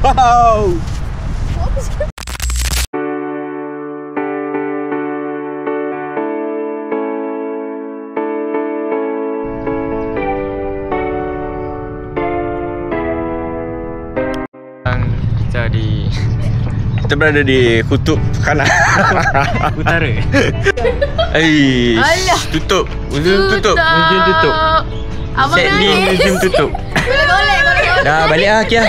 Wow. Apa sih? Kita berada di kutub kanan utara. Tutup. Museum tutup. Museum tutup. Abang Sadly, museum tutup. Boleh. Dah balik lah Kia.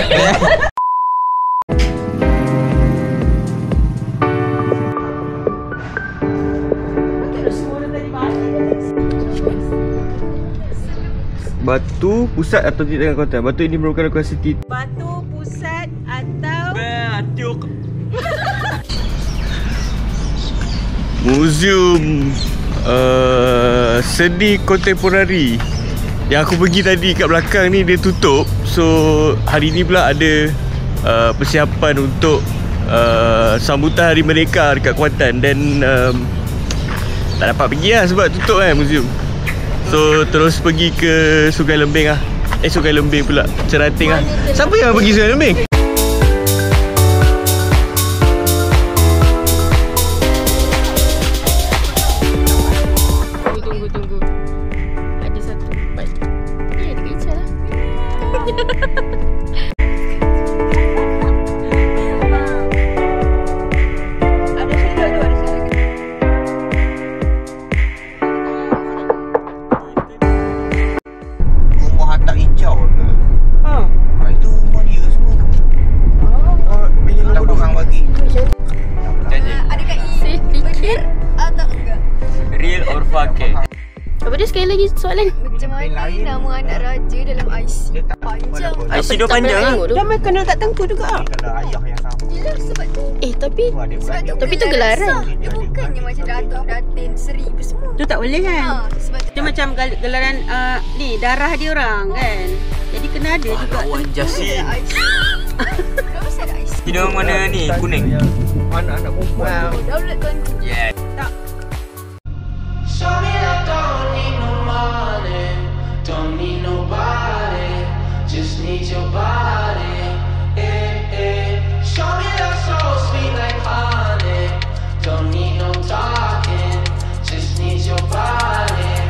Batu pusat atau di tengah kota? Batu ini merupakan lokasi Batu pusat atau museum seni kontemporari. Yang aku pergi tadi kat belakang ni dia tutup. So hari ni pula ada persiapan untuk sambutan Hari Merdeka dekat Kuantan. Dan tak dapat pergi lah sebab tutup kan museum. So terus pergi ke Sungai Lembing lah. Sungai Lembing pula, Cerating lah. Siapa yang pergi Sungai Lembing? Tunggu. Ada satu tempat. Dekat Ica lah. Apa dia sekali lagi soalan? Macam mana nama anak raja dalam IC? Panjang. IC dia panjang lah. Jangan kena tak tengku juga. Kalau ayah yang sama. Yelah sebab tu. Tapi tu gelaran. Dia bukannya macam Datuk, Datin, Seri semua. Tu tak boleh kan? Sebab Dia macam gelaran ni darah dia orang kan. Jadi kena ada juga. Lawan Jasin. Kenapa saya ada IC? Dia orang mana ni? Kuning. Anak-anak perempuan. Daulat tuanku. Yeah. Show me that don't need no money, don't need nobody, just need your body. Show me that soul sweet like honey, don't need no talking, just need your body.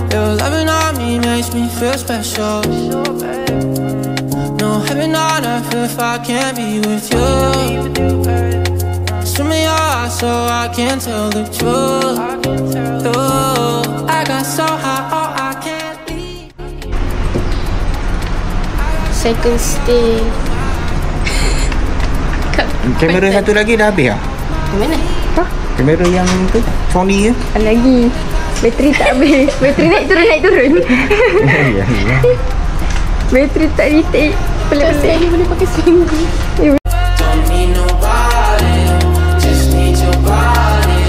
Your loving on me makes me feel special. No heaven on earth if I can't be with you. Swim in your eyes so I can tell the truth. I got so high, oh I can't leave. Second stay. Kamera satu lagi dah habis lah. Mana? Kamera yang tu Sony ke? Lagi. Bateri tak habis. Bateri naik turun. Ya. Bateri tak retake. Boleh pakai sendiri. Don't need nobody, just need your body.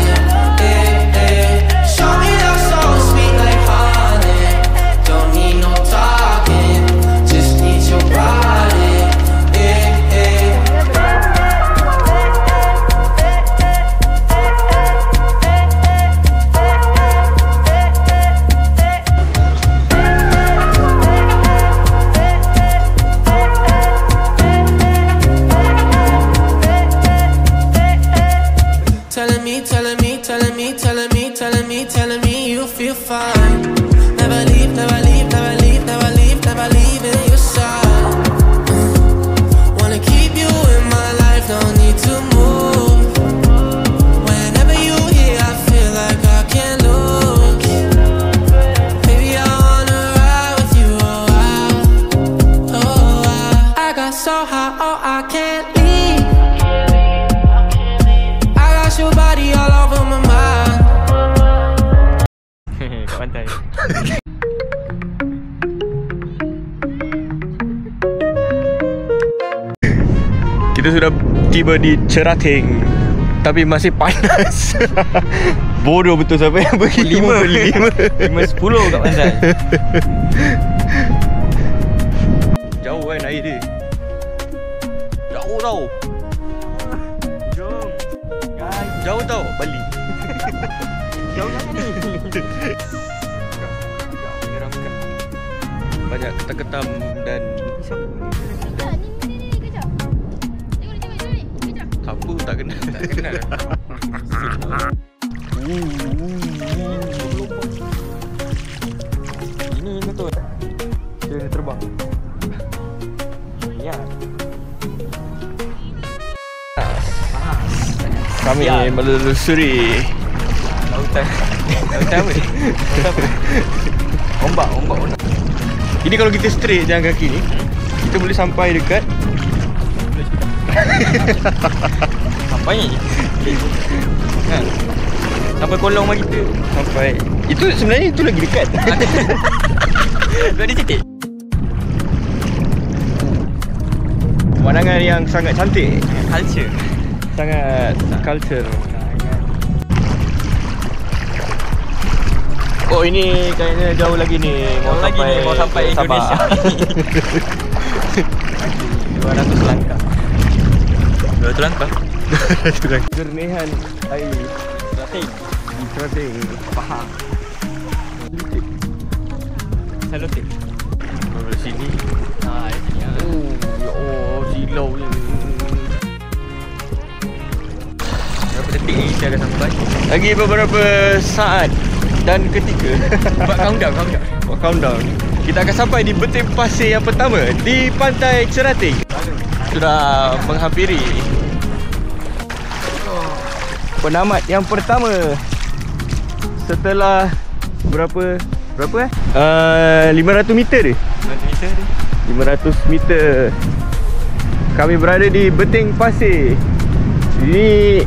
Show me that soul sweet like honey, don't need no talking, just need your body. Telling me you feel fine. Never leave in your side. Wanna keep you in my life, don't need to move. Whenever you here, I feel like I can't lose. Baby, I wanna ride with you, I got so high, oh I can't leave. I got your body all over my mind. Kat pantai. Kita sudah tiba di Cerating, tapi masih panas. Bodoh betul siapa yang pergi 5.10 kat pantai. Jauh kan air dia. Jauh tau. Jom. Guys, Jauh tau Bali. jauh lagi ni. banyak ketam-ketam dan Ni kejap. Tengok ni. Kejap. siapa tak kenal. Tak kenal. Ini betul. Dia terbang. Ya. Kami Ya. menelusuri Lautan. Lautan apa ni? Lautan apa? Ombak. ini. Kalau kita straight jalan kaki ni, kita boleh sampai dekat Sampai ni. Kan? Sampai kolong mari kita. sampai itu sebenarnya itu lagi dekat. Kau ada titik. Pemandangan yang sangat cantik, Culture. sangat culture. Oh, ini kayaknya jauh lagi ni. Mau sampai Indonesia. 200 langkah. 200 langkah. Jernihan air Strategik. Kerating. Faham. Selotip. Dari sini. Ini ya. Oh, silau ni. Berapa detik ni kita akan sampai? Lagi beberapa saat dan ketika. Buat countdown. Buat countdown. Kita akan sampai di beting pasir yang pertama di Pantai Cerating. Sudah menghampiri penamat yang pertama setelah berapa 500 meter dia. 500 meter. Kami berada di beting pasir. Ini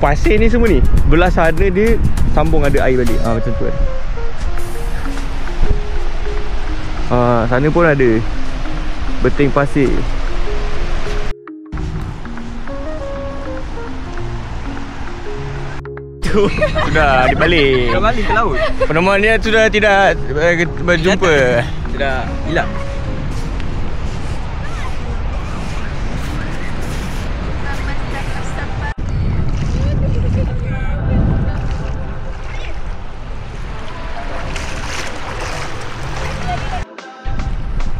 pasir ni semua ni, belah sana dia sambung ada air balik. Macam tu kan. Sana pun ada beting pasir. Sudah dibalik. Dah balik ke laut. Penemuan dia sudah tidak berjumpa. Sudah hilang.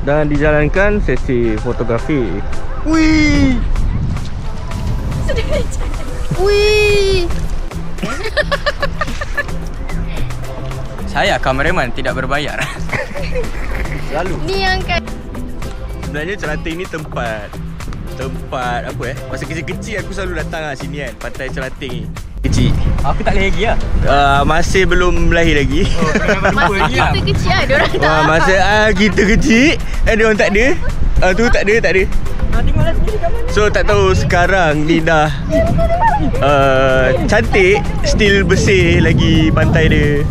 Dan dijalankan sesi fotografi. Wih. Wih. Saya kameraman tidak berbayar. Lalu. Ni yang kan. Sebenarnya Cerating ni tempat apa masa kecil-kecil aku selalu datang sini kan, Pantai Cerating ni. Kecil. Aku tak lahir lagi lah. Masih belum lahir lagi. Masa kita kecil lah, diorang tak. Masa kita kecil, diorang tak ada. Tu tak ada. Tengoklah sendiri kat mana. So tak tahu sekarang ni dah cantik, still bersih lagi pantai dia.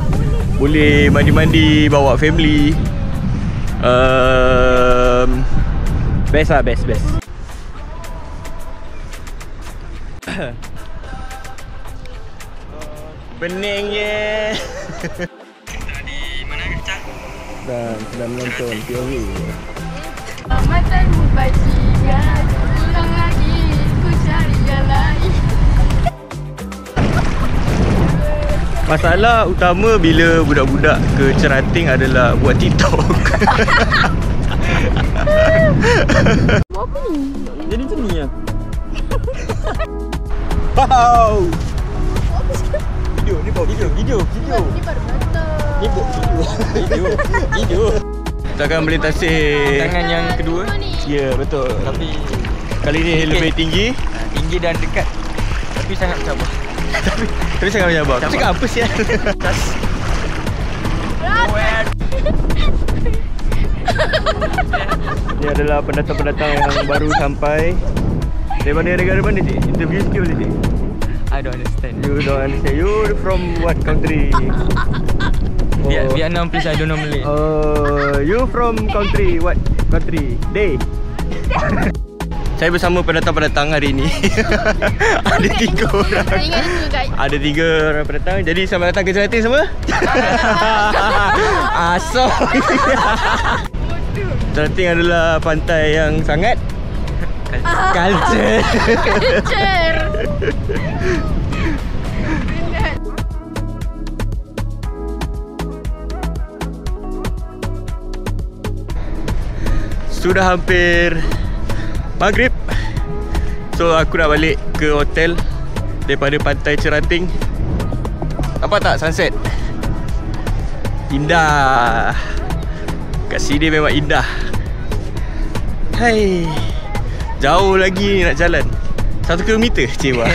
Boleh mandi-mandi, bawa family. Best lah, best. Peningnya. Di mana Cang? Dan sedang menonton POV. Matamu bajingan, ulang lagi, ku cari yang lain. Masalah utama bila budak-budak ke Cerating adalah buat TikTok. Apa ni? Jadi macam ni lah. Wow. Video. Ni baru mata. Video. Kita akan melintasi Tangan yang kedua. Ya, betul. Tapi Kali ni lebih tinggi. tinggi dan dekat. Tapi sangat bercabar. Tapi sangat menyabar. Kau cakap apa sih? Ini adalah pendatang-pendatang yang baru sampai. Dari mana negara mana cik? Interview sikit boleh cik? I don't understand. You don't understand. You from what country? Vietnam please, I don't know Malay. You from country what country? Day. Saya bersama pendatang-pendatang hari ini. Ada 3 orang. Saya ingat itu guys. Ada 3 orang pendatang. Jadi selamat datang ke Cerating semua. Asal. Cerating adalah pantai yang sangat culture. Culture. sudah hampir maghrib. So aku nak balik ke hotel daripada pantai Cerating. Nampak tak sunset? Indah. Kat sini memang indah. Hai. Jauh lagi nak jalan 1 kilometer. Cewa.